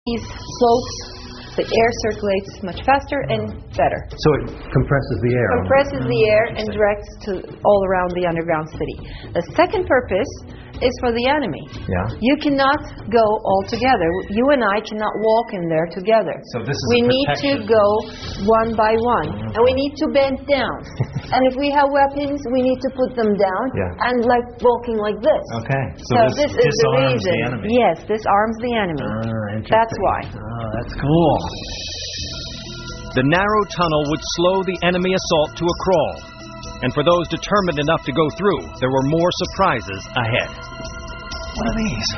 these slopes, the air circulates much faster and better. So it compresses the air. Compresses the air and directs to all around the underground city. The second purpose is for the enemy. Yeah. You cannot go all together. You and I cannot walk in there together. So this is we need to go one by one, and we need to bend down. And if we have weapons, we need to put them down and like walking like this. Okay. So this is the reason. The enemy. Yes, this arms the enemy. That's why. Oh, that's cool. The narrow tunnel would slow the enemy assault to a crawl. And for those determined enough to go through, there were more surprises ahead. What are these?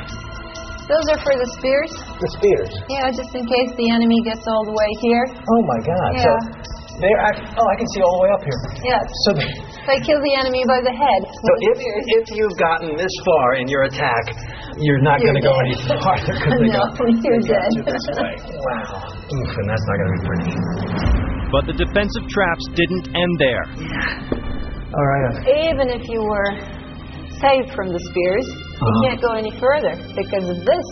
Those are for the spears. The spears? Yeah, just in case the enemy gets all the way here. Oh my God. Yeah. So they're I can see all the way up here. Yes. So they kill the enemy by the head. So if you've gotten this far in your attack, you're not going to go any farther because you're dead. This way. Wow. Oof, and that's not going to be pretty. But the defensive traps didn't end there. All right. Even if you were saved from the spears, you can't go any further because of this.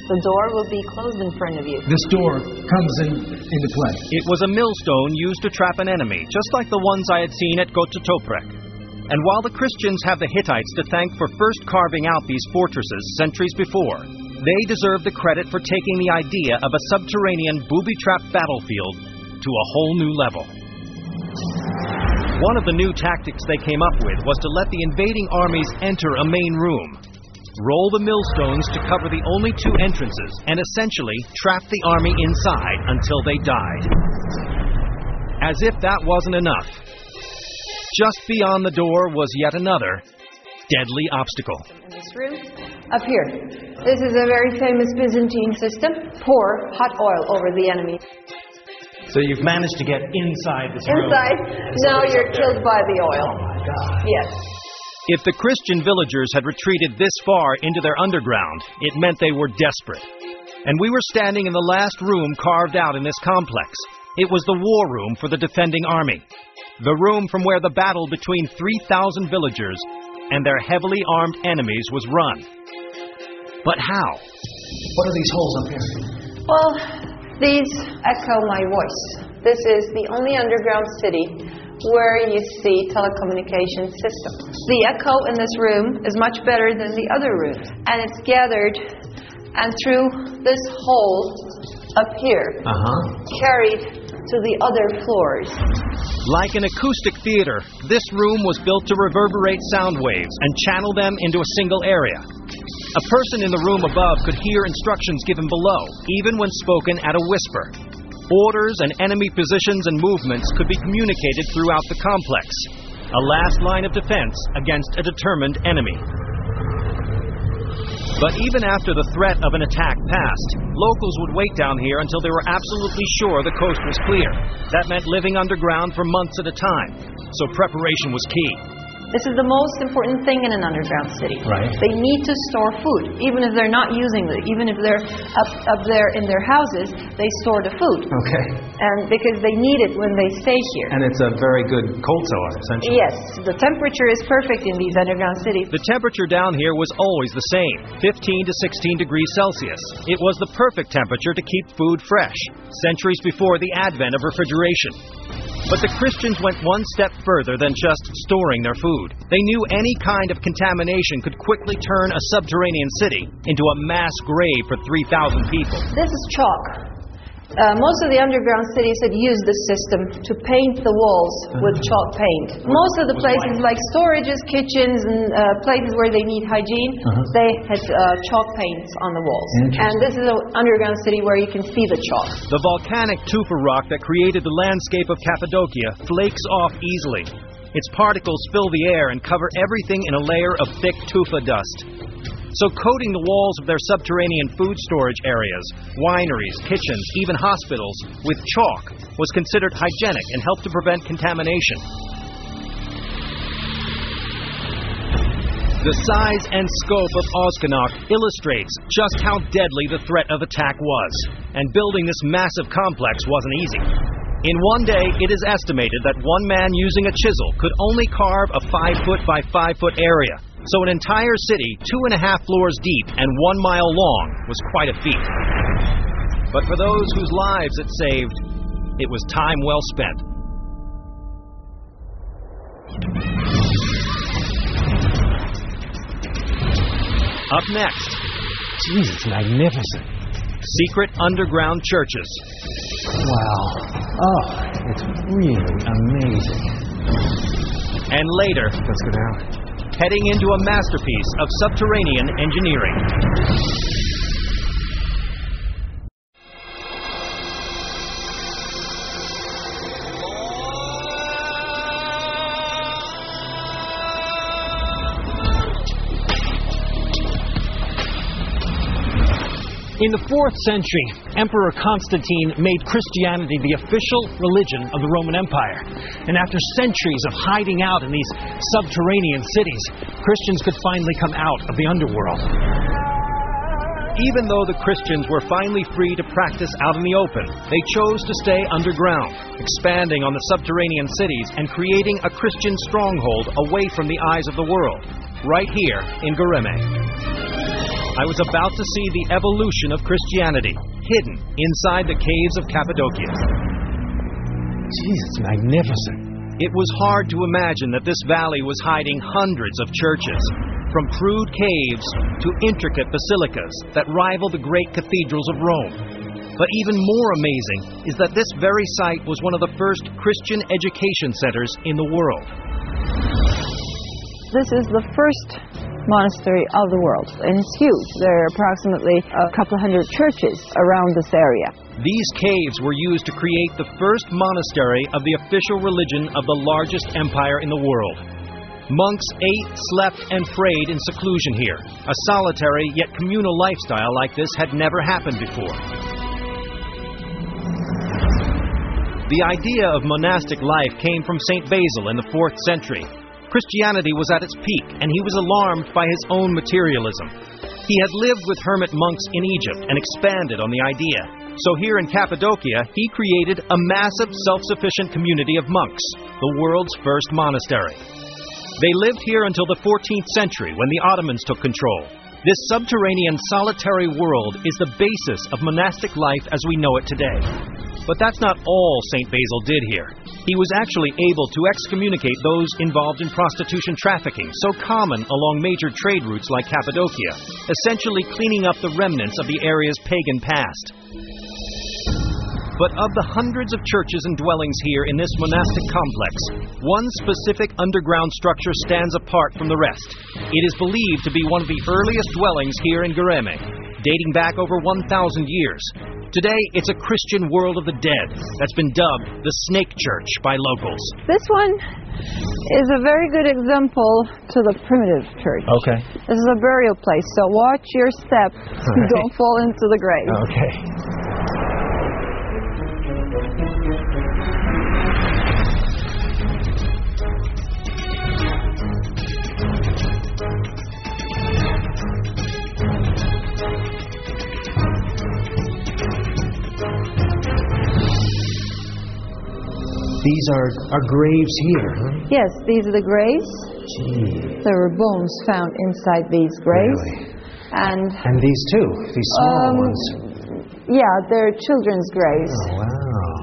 The door will be closed in front of you. This door comes into play. It was a millstone used to trap an enemy, just like the ones I had seen at Göktürk. And while the Christians have the Hittites to thank for first carving out these fortresses centuries before, they deserve the credit for taking the idea of a subterranean booby-trapped battlefield to a whole new level. One of the new tactics they came up with was to let the invading armies enter a main room, roll the millstones to cover the only two entrances, and essentially trap the army inside until they died. As if that wasn't enough, just beyond the door was yet another deadly obstacle. In this room, up here, this is a very famous Byzantine system. Pour hot oil over the enemy. So you've managed to get inside this room. Inside. Now you're killed by the oil. Oh my God. Yes. If the Christian villagers had retreated this far into their underground, it meant they were desperate. And we were standing in the last room carved out in this complex. It was the war room for the defending army. The room from where the battle between 3,000 villagers and their heavily armed enemies was run. But how? What are these holes up here? Well, these echo my voice. This is the only underground city where you see telecommunication system. The echo in this room is much better than the other rooms. And it's gathered and through this hole up here, carried to the other floors. Like an acoustic theater, this room was built to reverberate sound waves and channel them into a single area. A person in the room above could hear instructions given below, even when spoken at a whisper. Orders and enemy positions and movements could be communicated throughout the complex. A last line of defense against a determined enemy. But even after the threat of an attack passed, locals would wait down here until they were absolutely sure the coast was clear. That meant living underground for months at a time, so preparation was key. This is the most important thing in an underground city. Right. They need to store food, even if they're not using it. Even if they're up there in their houses, they store the food. Okay. And because they need it when they stay here. And it's a very good cold cellar, essentially. Yes, the temperature is perfect in these underground cities. The temperature down here was always the same, 15 to 16 degrees Celsius. It was the perfect temperature to keep food fresh, centuries before the advent of refrigeration. But the Christians went one step further than just storing their food. They knew any kind of contamination could quickly turn a subterranean city into a mass grave for 3,000 people. This is chalk. Most of the underground cities had used this system to paint the walls with chalk paint. Most of the places like storages, kitchens, and places where they need hygiene, they had chalk paints on the walls. And this is an underground city where you can see the chalk. The volcanic tufa rock that created the landscape of Cappadocia flakes off easily. Its particles fill the air and cover everything in a layer of thick tufa dust. So coating the walls of their subterranean food storage areas, wineries, kitchens, even hospitals, with chalk was considered hygienic and helped to prevent contamination. The size and scope of Oceanospotamos illustrates just how deadly the threat of attack was, and building this massive complex wasn't easy. In one day, it is estimated that one man using a chisel could only carve a 5-foot by 5-foot area. So an entire city, 2.5 floors deep and 1 mile long, was quite a feat. But for those whose lives it saved, it was time well spent. Up next, Jesus, magnificent. secret underground churches. Wow. Oh, it's really amazing. And later, Let's go down. heading into a masterpiece of subterranean engineering. In the 4th century, Emperor Constantine made Christianity the official religion of the Roman Empire. And after centuries of hiding out in these subterranean cities, Christians could finally come out of the underworld. Even though the Christians were finally free to practice out in the open, they chose to stay underground, expanding on the subterranean cities and creating a Christian stronghold away from the eyes of the world, right here in Göreme. I was about to see the evolution of Christianity, hidden inside the caves of Cappadocia. Jesus, magnificent. It was hard to imagine that this valley was hiding hundreds of churches, from crude caves to intricate basilicas that rival the great cathedrals of Rome. But even more amazing is that this very site was one of the first Christian education centers in the world. This is the first monastery of the world, and it's huge. There are approximately a couple hundred churches around this area. These caves were used to create the first monastery of the official religion of the largest empire in the world. Monks ate, slept, and prayed in seclusion here. A solitary yet communal lifestyle like this had never happened before. The idea of monastic life came from St. Basil in the 4th century. Christianity was at its peak, and he was alarmed by his own materialism. He had lived with hermit monks in Egypt and expanded on the idea. So here in Cappadocia, he created a massive self-sufficient community of monks, the world's first monastery. They lived here until the 14th century when the Ottomans took control. This subterranean solitary world is the basis of monastic life as we know it today. But that's not all St. Basil did here. He was actually able to excommunicate those involved in prostitution trafficking, so common along major trade routes like Cappadocia, essentially cleaning up the remnants of the area's pagan past. But of the hundreds of churches and dwellings here in this monastic complex, one specific underground structure stands apart from the rest. It is believed to be one of the earliest dwellings here in Göreme, dating back over 1,000 years. Today, it's a Christian world of the dead that's been dubbed the Snake Church by locals. This one is a very good example to the primitive church. Okay. This is a burial place, so watch your step. Don't fall into the grave. Okay. These are graves here, huh? Yes, these are the graves. Gee. There were bones found inside these graves. Really? And these too, these small ones. yeah, they're children's graves. Oh, wow.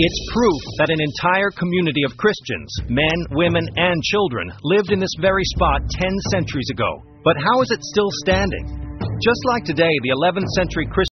It's proof that an entire community of Christians, men, women, and children, lived in this very spot 10 centuries ago. But how is it still standing? Just like today, the 11th century Christian